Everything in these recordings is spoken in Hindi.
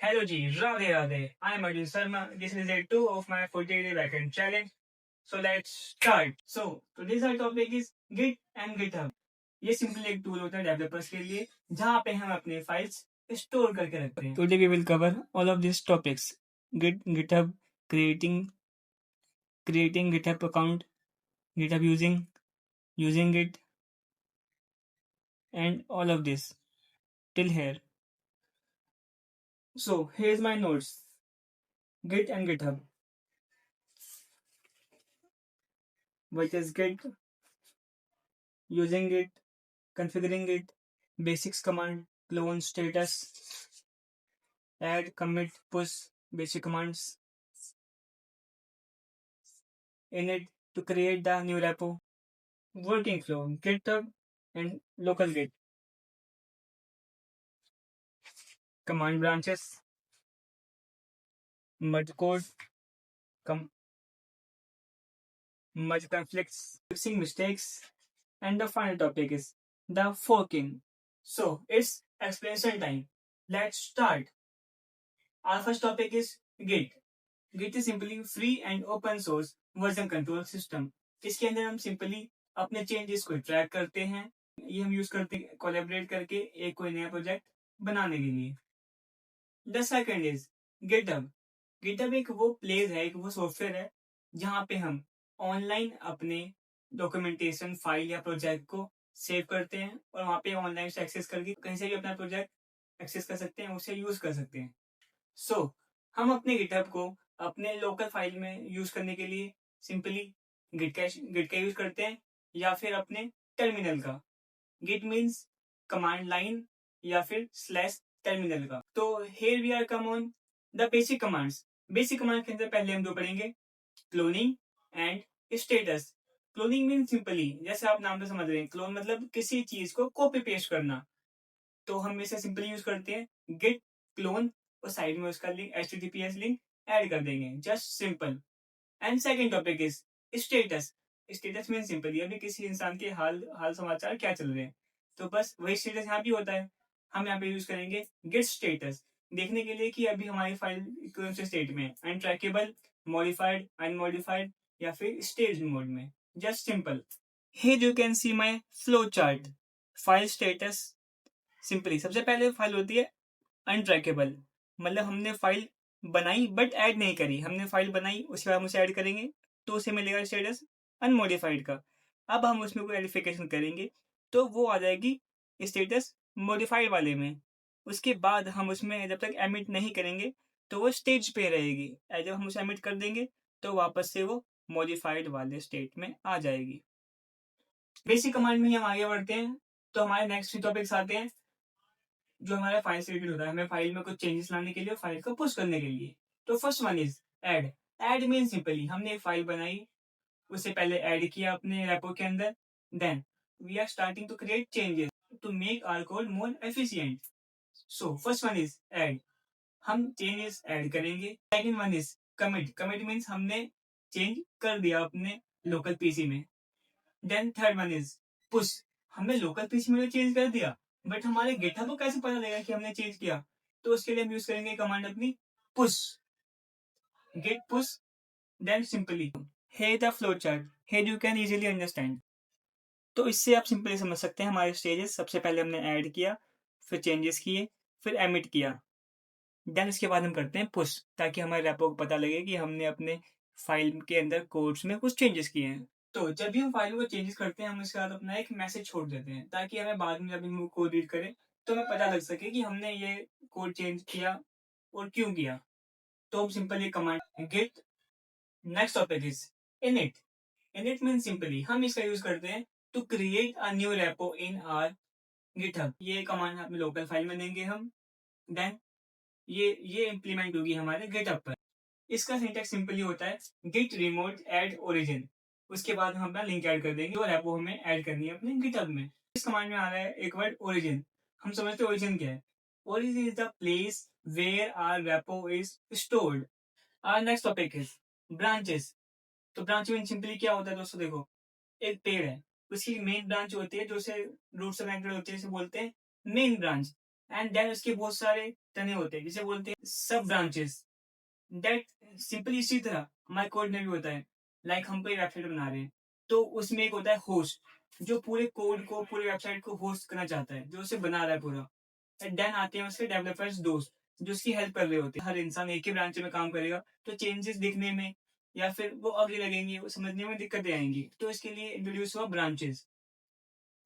Hello G, Radhe Radhe. I am Arjun Sharma. This is day 2 of my 40-day backend challenge. So let's start. So today's our topic is Git and GitHub. ये सिंपली एक टूल होता है डेवलपर्स के लिए जहाँ पे हम अपने फाइल्स स्टोर करके रखते हैं. Today we will cover all of these topics: Git, GitHub, creating GitHub account, GitHub using it, and all of this till here. So here's my notes: Git and GitHub. What is Git? Using it, configuring it, basics command, clone status, add, commit, push, basic commands. Init to create the new repo, working flow, GitHub and local Git. Command branches, merge code, merge conflicts, fixing mistakes, and the final topic is the forking. So it's explanation time. Let's start. Our first topic is Git. Git is simply free and open source version control system. इसके अंदर हम सिंपली अपने चेंजेस को ट्रैक करते हैं. ये हम यूज करते हैं कोलैबोरेट करके एक कोई नया प्रोजेक्ट बनाने के लिए. The second is GitHub. GitHub एक वो प्लेस है, एक वो सॉफ्टवेयर है जहाँ पे हम ऑनलाइन अपने डॉक्यूमेंटेशन फाइल या प्रोजेक्ट को सेव करते हैं और वहाँ पे ऑनलाइन से एक्सेस करके कहीं से भी अपना प्रोजेक्ट एक्सेस कर सकते हैं, उसे यूज कर सकते हैं. सो हम अपने गिटहब को अपने लोकल फाइल में यूज करने के लिए सिंपली गिट का यूज करते हैं या फिर अपने टर्मिनल का. गिट मीन्स कमांड लाइन या फिर स्लैश टर्मिनल का. तो here we are come on the basic commands. Basic command के अंदर पहले हम दो पढ़ेंगे, cloning and status. Cloning means simply जैसे आप नाम से समझ रहे हैं, क्लोन मतलब किसी चीज को कॉपी पेस्ट करना. तो हम इसे सिंपली यूज करते हैं गिट क्लोन और साइड में उसका लिंक HTTPS लिंक ऐड कर देंगे. Just simple. And second topic is status. Status mean simply अभी किसी इंसान के हाल समाचार क्या चल रहे हैं, तो बस वही स्टेटस यहाँ भी होता है. हम यहाँ पे यूज करेंगे गेट स्टेटस देखने के लिए कि अभी हमारी फाइल कौन से स्टेट में है, अनट्रैकेबल, मॉडिफाइड, अनमॉडिफाइड या फिर स्टेज मोड में. Just simple. Here you can see my flow chart. File status simply सबसे पहले फाइल होती है अनट्रैकेबल, मतलब हमने फाइल बनाई बट ऐड नहीं करी. हमने फाइल बनाई उसके बाद हम उसे ऐड करेंगे तो उसे मिलेगा स्टेटस अनमॉडिफाइड का. अब हम उसमें कोई एडिफिकेशन करेंगे तो वो आ जाएगी स्टेटस मॉडिफाइड वाले में. उसके बाद हम उसमें जब तक एमिट नहीं करेंगे तो वो स्टेज पे रहेगी. जब हम उसे एमिट कर देंगे तो वापस से वो मॉडिफाइड वाले स्टेट में आ जाएगी. बेसिक कमांड में हम आगे बढ़ते हैं तो हमारे नेक्स्ट टॉपिक्स आते हैं जो हमारा फाइल से रिलेटेड होता है. हमें फाइल में कुछ चेंजेस लाने के लिए, फाइल को पुश करने के लिए. तो first one is add. Add mean simply हमने एक फाइल बनाई, उसे पहले ऐड किया अपने रेपो के अंदर. Then we are starting to create changes to make our code more efficient. So first one is add. हम चेंजेस ऐड करेंगे. Second one is commit. Commit means हमने चेंज कर दिया अपने लोकल पीसी में. Then third one is push. हमने लोकल पीसी में चेंज कर दिया बट हमारे गिटहब को कैसे पता लगेगा कि हमने चेंज किया, तो उसके लिए हम यूज करेंगे कमांड अपनी push. Git push. Then simply here the flow chart. Here you can easily understand. तो इससे आप सिंपली समझ सकते हैं हमारे स्टेजेस. सबसे पहले हमने ऐड किया, फिर चेंजेस किए, फिर एमिट किया. देन उसके बाद हम करते हैं पुश ताकि हमारे रेपो को पता लगे कि हमने अपने फाइल के अंदर कोड्स में कुछ चेंजेस किए हैं. तो जब भी हम फाइल को चेंजेस करते हैं हम उसके बाद अपना एक मैसेज छोड़ देते हैं ताकि हमें बाद में जब हम कोड रीड करें तो हमें पता लग सके कि हमने ये कोड चेंज किया और क्यों किया. तो हम simply command git. Next topic is init. Init mean simply हम इसका यूज करते हैं to create a new repo in our GitHub. ये कमांड अपने लोकल फाइल में देंगे हम. देन ये इम्प्लीमेंट होगी हमारे गिटहब पर. इसका सिंटैक्स सिंपली होता है गिट रिमोट ऐड ओरिजिन. उसके बाद हम अपना लिंक ऐड कर देंगे और रेपो हमें ऐड करनी है अपने गिटहब में. इस कमांड में आ रहा है एक वर्ड ओरिजिन. हम समझते हैं ओरिजिन क्या है. Origin is the place where our repo is stored. Our next topic is branches. तो ब्रांच में सिंपली क्या होता है दोस्तों, देखो एक पेड़ है, उसकी मेन ब्रांच होती है जो उसे रूट से कनेक्टेड होती है, इसे बोलते हैं मेन ब्रांच. एंड देन उसके बहुत सारे तने होते हैं, जिसे बोलते हैं सब ब्रांचेस। दैट सिंपली इसी तरह हमारे कोड में भी होता है। लाइक हम कोई वेबसाइट बना रहे हैं, तो उसमें एक होता है होस्ट, जो पूरे कोड को, पूरे वेबसाइट को होस्ट करना चाहता है, जो उसे बना रहा है पूरा। देन आते हैं उसके डेवलपर्स दोस्त, जो उसकी हेल्प कर रहे होते हैं। हर इंसान एक ही ब्रांच में काम करेगा, तो चेंजेस दिखने में या फिर वो आगे लगेंगे, वो समझने में दिक्कतें आएंगी, तो इसके लिए इंट्रोड्यूस हुआ ब्रांचेस।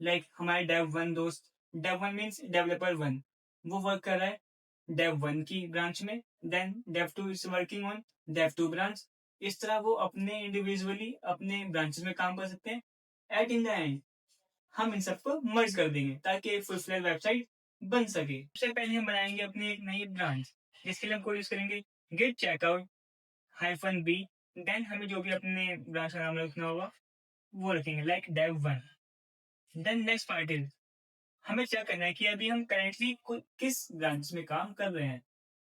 लाइक हमारे डेव वन दोस्त, dev one means developer one, वो वर्क कर रहा है डेव वन की ब्रांच में। Then dev two is working on dev two branch. इस तरह वो अपने इंडिविजुअली अपने ब्रांचेस में काम कर सकते हैं। एट इन द एंड हम इन सबको मर्ज कर देंगे, ताकि एक फुल फ्लैश वेबसाइट बन सके। सबसे पहले हम बनाएंगे अपनी एक नई ब्रांच, जिसके लिए हम कोड यूज करेंगे git checkout hyphen B. Then हमें जो भी अपने ब्रांच का नाम रखना होगा वो रखेंगे, like dev one. Then next part is, हमें क्या करना है कि अभी हम करेंटली किस ब्रांच में काम कर रहे हैं।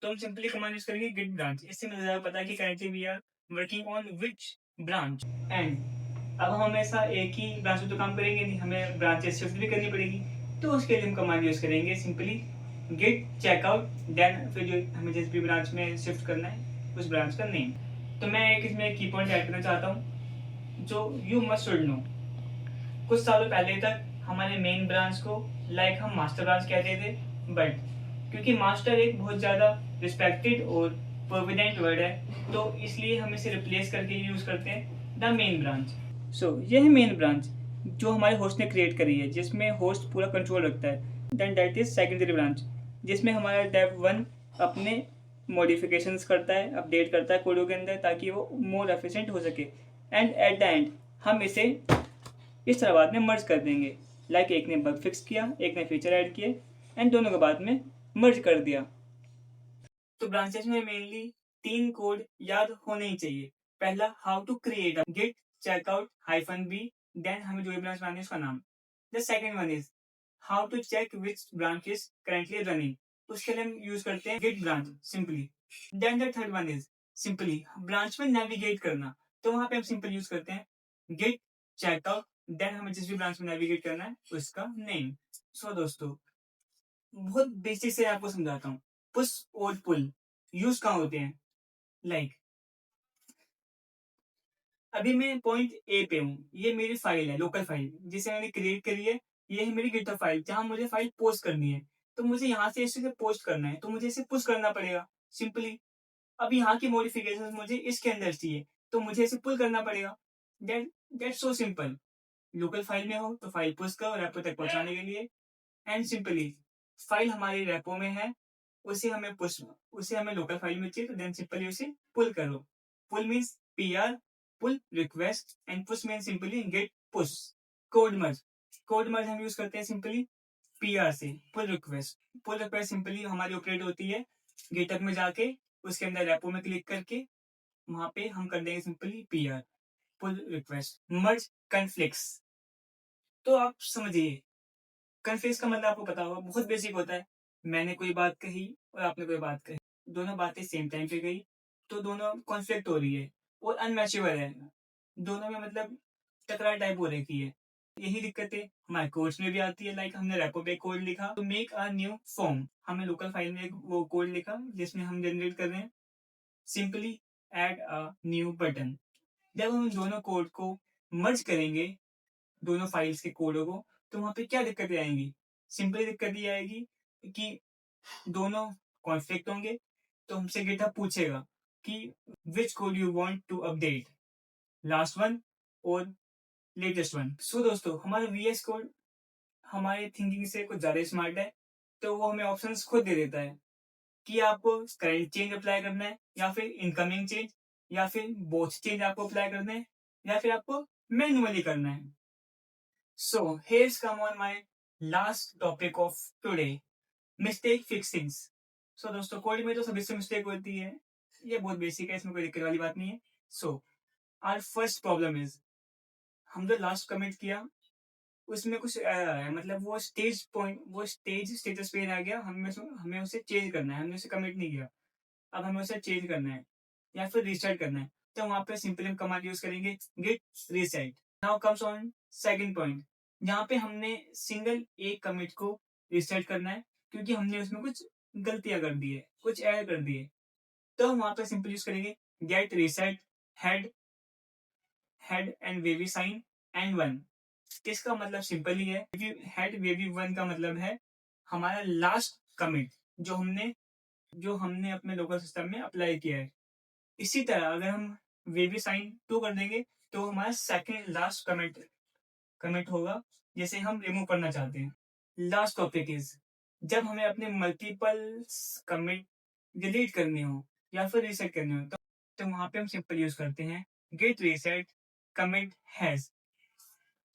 तो हम सिंपली कमांड यूज करेंगे गिट ब्रांच। इससे मुझे ज़्यादा पता है कि currently we are working on which branch. And अब हम हमेशा एक ही ब्रांच में तो काम करेंगे नहीं, हमें ब्रांचेस शिफ्ट भी करनी पड़ेगी। तो उसके लिए हम कमांड यूज करेंगे सिंपली गिट चेकआउट। देन फिर जो हमें जिस भी ब्रांच में शिफ्ट करना है उस ब्रांच का नेम। तो मैं एक इसमें की पॉइंट ऐड करना चाहता हूँ, जो यू मस्ट शुड नो। कुछ सालों पहले तक हमारे मेन ब्रांच को लाइक हम मास्टर ब्रांच कहते थे, बट क्योंकि मास्टर एक बहुत ज़्यादा रिस्पेक्टेड और परमानेंट वर्ड है, तो इसलिए हम इसे रिप्लेस करके यूज़ करते हैं द मेन ब्रांच। सो ये है मेन ब्रांच, जो हमारे होस्ट ने क्रिएट करी है, जिसमें होस्ट पूरा कंट्रोल रखता है। Then that is secondary branch, जिसमें हमारा डेव वन अपने मॉडिफिकेशंस करता है, अपडेट करता है कोडों के अंदर, ताकि वो मोर एफिशिएंट हो सके। एंड एट द एंड हम इसे इस तरह बाद में मर्ज कर देंगे, लाइक एक ने बग फिक्स किया, एक ने फीचर ऐड किए, एंड दोनों को बाद में मर्ज कर दिया। तो ब्रांचेस में मेनली 3 कोड याद होने ही चाहिए। पहला, how to create a git checkout hyphen B. Then हमें जो भी ब्रांच बनानी है उसका नाम। The second one is how to check which branch is currently running. उसके लिए हम यूज करते हैं git branch simply. Then the third one is simply branch में नेविगेट करना, तो वहां पे हम सिंपल यूज करते हैं गिट चेकआउट। देन हमें जिस भी ब्रांच में नेविगेट करना है उसका नेम। सो दोस्तों, बहुत बेसिक से आपको समझाता हूँ। पुश और पुल यूज कहाँ होते हैं। लाइक अभी मैं पॉइंट ए पे हूँ, ये मेरी फाइल है, लोकल फाइल जिसे मैंने क्रिएट करी है। ये है मेरी गिटहब फाइल, जहाँ मुझे फाइल पोस्ट करनी है। तो मुझे यहाँ से इसे पोस्ट करना है, तो मुझे इसे पुश करना पड़ेगा सिंपली। अब यहाँ की मॉडिफिकेशन मुझे इसके अंदर चाहिए, तो मुझे इसे पुल करना पड़ेगा। That that so simple. Local file में हो तो फाइल पुश करो रेपो तक पहुंचाने के लिए। एंड सिंपली फाइल हमारी रेपो में है, उसे हमें लोकल फाइल में चाहिए, तो देन सिंपली उसे पुल करो। Pull means PR, pull request. And push means simply git push. Code merge हम यूज करते हैं सिंपली पीआर से pull request. Pull request simply हमारी ऑपरेट होती है गिटहब में जाके, उसके अंदर रेपो में क्लिक करके वहां पे हम कर देंगे सिंपली पीआर पुल रिक्वेस्ट। मर्ज कन्फ्लिक्ट्स, तो आप समझिए कन्फ्लिक्ट का मतलब आपको पता होगा, बहुत बेसिक होता है। मैंने कोई बात कही और आपने कोई बात कही, दोनों बातें सेम टाइम पे गई, तो दोनों कॉन्फ्लिक्ट हो रही है और अनमैचेबल है। दोनों में मतलब टकरार टाइप हो रखी है। यही दिक्कतें हमारे कोड्स में भी आती है। लाइक हमने रेपो पे कोड लिखा तो मेक अ न्यू फॉर्म, हमने लोकल फाइल में एक वो कोड लिखा जिसमें हम जनरेट कर रहे हैं simply add a new button. जब हम दोनों कोड को मर्ज करेंगे, दोनों फाइल्स के कोडों को, तो वहां पे क्या दिक्कतें आएंगी। सिंपली दिक्कत ये आएगी कि दोनों कॉन्फ्लिक्ट होंगे, तो हमसे गिटहब पूछेगा कि which code you want to update, last one और लेटेस्ट वन। सो दोस्तों, हमारा वीएस कोड हमारे थिंकिंग से कुछ ज्यादा स्मार्ट है, तो वो हमें ऑप्शंस खुद दे देता है कि आपको करंट चेंज अप्लाई करना है, या फिर इनकमिंग चेंज, या फिर बोथ चेंज आपको अप्लाई करना है, या फिर आपको मैन्युअली करना है। So here's come on my last topic of today, mistake fixings. So दोस्तों, कोड में तो सभी से मिस्टेक होती है, ये बहुत बेसिक है, इसमें कोई दिक्कत वाली बात नहीं है। So our first problem is, हम जो लास्ट कमिट किया उसमें कुछ एरर आया, मतलब वो स्टेज स्टेटस पेज आ गया, हमें उसे चेंज करना है, हमने उसे कमिट नहीं किया। अब हमें उसे चेंज करना है या फिर रीसेट करना है, तो वहां पे सिंपली हम कमांड यूज करेंगे git reset. Now comes on second point, जहाँ पे हमने सिंगल एक कमिट को रीसेट करना है, क्योंकि हमने उसमें कुछ गलतियां कर दी है, कुछ एरर कर दिए, तो हम वहां पर सिंपल यूज करेंगे git reset head head and wavy sign and one. इसका मतलब सिंपल ही है। हेड वेवी वन का मतलब है हमारा लास्ट कमिट जो हमने अपने लोकल सिस्टम में अप्लाई किया है। इसी तरह अगर हम वेवी साइन टू कर देंगे तो हमारा सेकेंड लास्ट कमिट होगा, जैसे हम रिमूव करना चाहते हैं। लास्ट टॉपिक इज जब हमें अपने मल्टीपल कमिट डिलीट करने हो या फिर रीसेट करने हो तो वहां पे हम सिंपल यूज करते हैं गेट रीसेट कमिट हैज।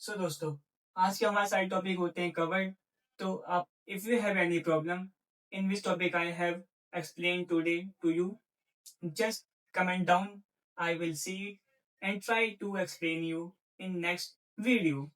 सो दोस्तों, आज के हमारे सारे टॉपिक होते हैं कवर्ड। तो आप if you have any problem in which topic I have explain today to you, just comment down. I will see it and try to explain you in next video.